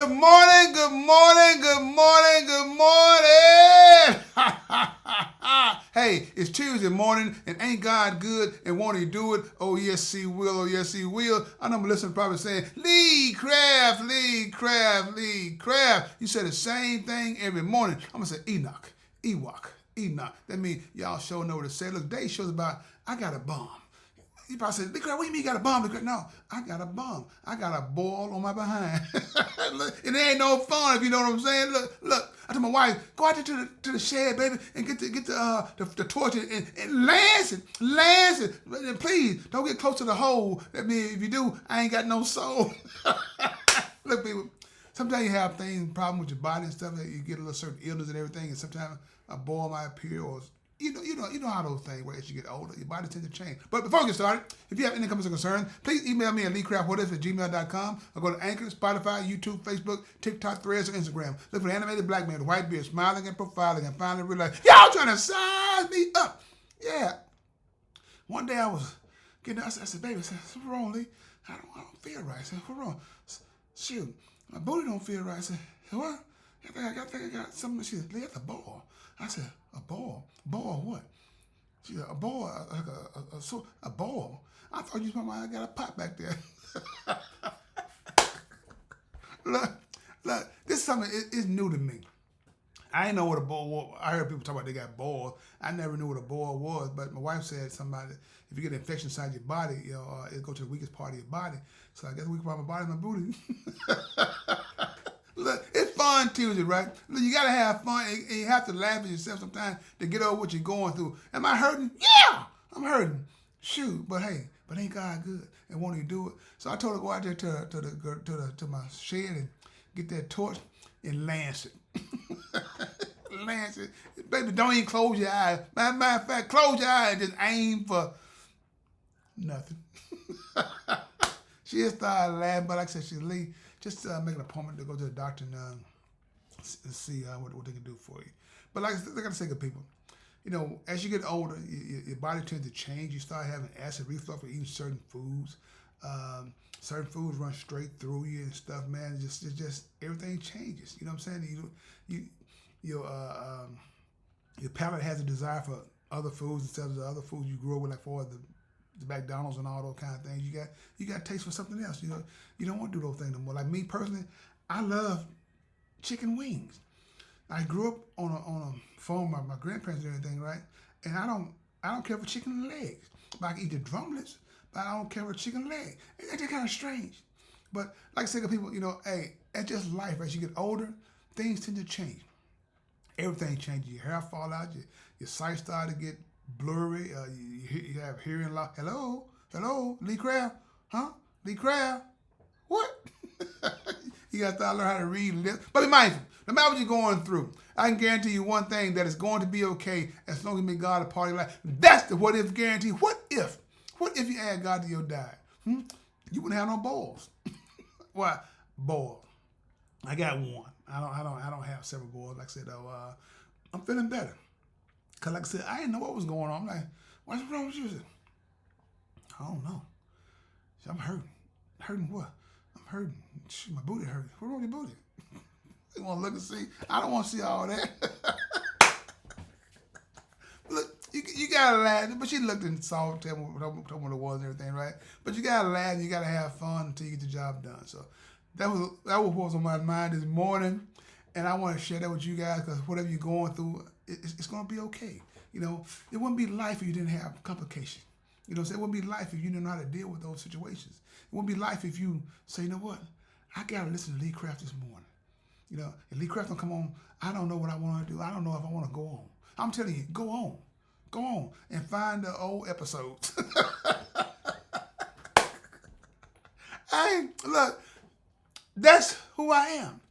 Good morning, good morning, good morning, good morning. Hey, it's Tuesday morning, and ain't God good, and won't he do it? Oh, yes, he will, oh, yes, he will. I know my listener probably saying, Lee Craft, Lee Craft, Lee Craft. You say the same thing every morning. I'm going to say Enoch, Ewok, Enoch. That means y'all sure know what to say. Look, today's show's about, I got a bomb. You probably say, what do you mean you got a bomb? No, I got a bomb. I got a boil on my behind. Look, it ain't no fun if you know what I'm saying. Look. I told my wife, go out there to the shed, baby, and get the torch and lance it. And please don't get close to the hole. That means if you do, I ain't got no soul. Look, people. Sometimes you have things, problem with your body and stuff. That you get a little certain illness and everything, and sometimes a boil might appear, or you know how those things work. As you get older, your body tends to change. But before we get started, if you have any comments or concerns, please email me at leecraftwhatif@gmail.com, or go to Anchor, Spotify, YouTube, Facebook, TikTok, Threads, or Instagram. Look for the animated black man with white beard, smiling and profiling, and finally realize y'all trying to size me up. Yeah. One day I was getting, I said, baby, what's wrong, Lee? I don't feel right. I said, what's wrong? Shoot, my booty don't feel right. I said, what? I think I got something. She said, Lee, that's a ball. I said, a ball? Ball what? She said, a ball, like a ball. I thought you I got a pot back there. look, this is something is new to me. I didn't know what a boil was. I heard people talk about they got boils. I never knew what a boil was, but my wife said somebody, if you get an infection inside your body, it'll go to the weakest part of your body. So I guess the weakest part of my body is my booty. Look, it's fun Tuesday, right? Look, you gotta have fun, and you have to laugh at yourself sometimes to get over what you're going through. Am I hurting? Yeah, I'm hurting. Shoot, but hey, ain't God good? And won't He do it? So I told her to go out there to my shed and get that torch and lance it. Lance it, baby. Don't even close your eyes. Matter of fact, close your eyes and just aim for nothing. She just started laughing, but like I said, she Lee, just make an appointment to go to the doctor and see what they can do for you. But like I say, good people, as you get older, your body tends to change. You start having acid reflux for eating certain foods. Certain foods run straight through you and stuff, man. It's just everything changes. You know what I'm saying? Your palate has a desire for other foods instead of the other foods you grew up with, like for the McDonald's and all those kind of things. You got taste for something else. You don't want to do those things no more. Like me personally, I love chicken wings. I grew up on a farm by my grandparents and everything, right? And I don't care for chicken legs. But I can eat the drumlets, but I don't care for chicken leg. It's kind of strange. But like I said to people, hey, it's just life. As you get older, things tend to change. Everything changes. Your hair fall out. Your sight start to get blurry. You have hearing loss. Hello, Lee Craft, huh? Lee Craft, what? You got to start learn how to read lips. But be mindful. No matter what you're going through, I can guarantee you one thing, that it's going to be okay as long as you make God a part of your life. That's the what if guarantee. What if you add God to your diet? You wouldn't have no balls. Why? Ball. I got one. I don't have several balls. Like I said, though, I'm feeling better. Cause like I said, I didn't know what was going on. I'm like, what's wrong with you? I don't know. I'm hurting. Hurting what? I'm hurting. Shoot, my booty hurting. What's wrong with your booty? You want to look and see? I don't want to see all that. Look, you gotta laugh. But she looked and saw, told me what it was and everything, right? But you gotta laugh and you gotta have fun until you get the job done. So that was what was on my mind this morning, and I want to share that with you guys because whatever you're going through, it's gonna be okay. It wouldn't be life if you didn't have complications. It wouldn't be life if you didn't know how to deal with those situations. It wouldn't be life if you say, you know what, I gotta listen to Lee Craft this morning. If Lee Craft don't come on, I don't know what I want to do. I don't know if I want to go on. I'm telling you, go on and find the old episodes. Look, that's who I am.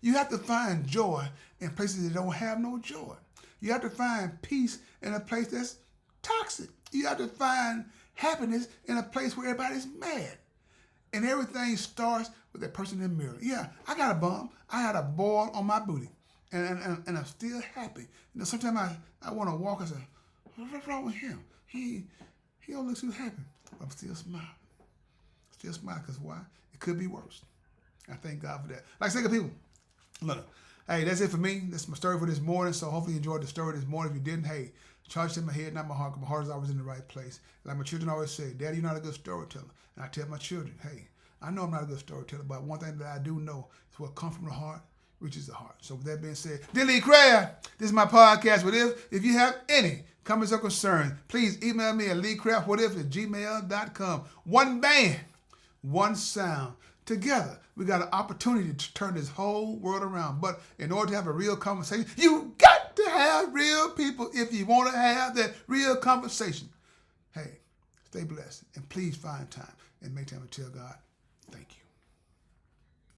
You have to find joy in places that don't have no joy. You have to find peace in a place that's toxic. You have to find happiness in a place where everybody's mad. And everything starts with that person in the mirror. Yeah, I got a bump. I had a boil on my booty. And I'm still happy. Sometimes I want to walk and say, what's wrong with him? He don't look too happy. But I'm still smiling. Still smiling because why? It could be worse. I thank God for that. Like I say to people, look, hey, that's it for me. That's my story for this morning. So hopefully you enjoyed the story this morning. If you didn't, hey, charge it in my head, not my heart, because my heart is always in the right place. Like my children always say, Daddy, you're not a good storyteller. And I tell my children, hey, I know I'm not a good storyteller, but one thing that I do know is what comes from the heart reaches the heart. So with that being said, Dilly Craft, this is my podcast. What if you have any comments or concerns, please email me at leecraftwhatif@gmail.com. One band, one sound. Together, we got an opportunity to turn this whole world around. But in order to have a real conversation, you got to have real people if you want to have that real conversation. Hey, stay blessed and please find time and make time to tell God, thank you.